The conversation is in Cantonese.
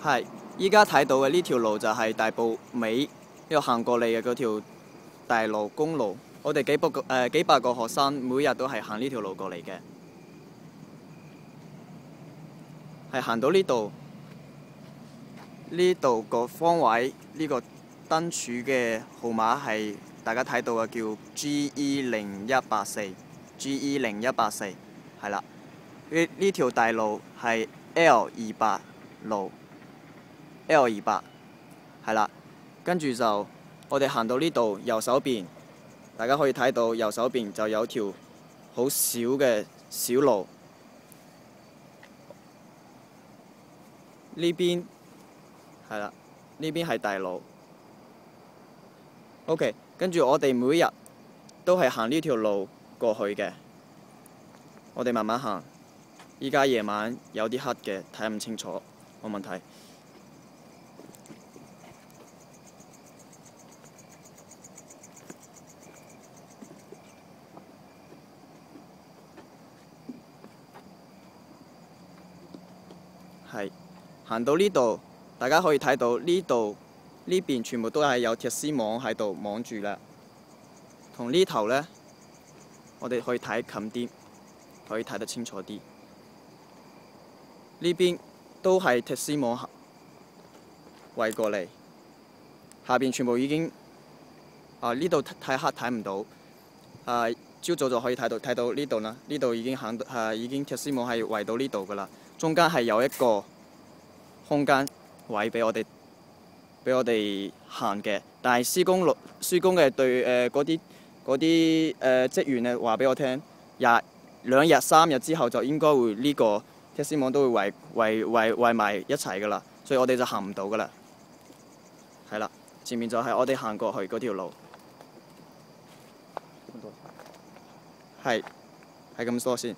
係，依家睇到嘅呢條路就係大埔尾呢度行過嚟嘅嗰條大路公路。我哋幾百個學生每日都係行呢條路過嚟嘅，係行到呢度。呢度個方位呢個燈柱嘅號碼係大家睇到嘅，叫 GE0184，GE0184係啦。呢條大路係 L28路，L28係啦。跟住就我哋行到呢度右手邊，大家可以睇到右手邊就有條好小嘅小路，呢邊係啦，呢邊係大路。OK， 跟住我哋每日都係行呢條路過去嘅。我哋慢慢行，依家夜晚有啲黑嘅，睇唔清楚，冇問題。係行到呢度，大家可以睇到呢度呢邊全部都係有鐵絲網喺度網住啦。同呢頭呢，我哋可以睇近啲，可以睇得清楚啲。呢邊都係鐵絲網圍過嚟，下邊全部已經呢度太黑睇唔到。朝早就可以睇到呢度啦，呢度已經已經鐵絲網係圍到呢度噶啦。中間係有一個空間位俾我哋行嘅，但係施工嘅嗰啲職員咧話俾我聽，2日3日之後就應該會呢個鐵絲網都會圍埋一齊噶啦，所以我哋就行唔到噶啦。係啦，前面就係我哋行過去嗰條路，係咁多先。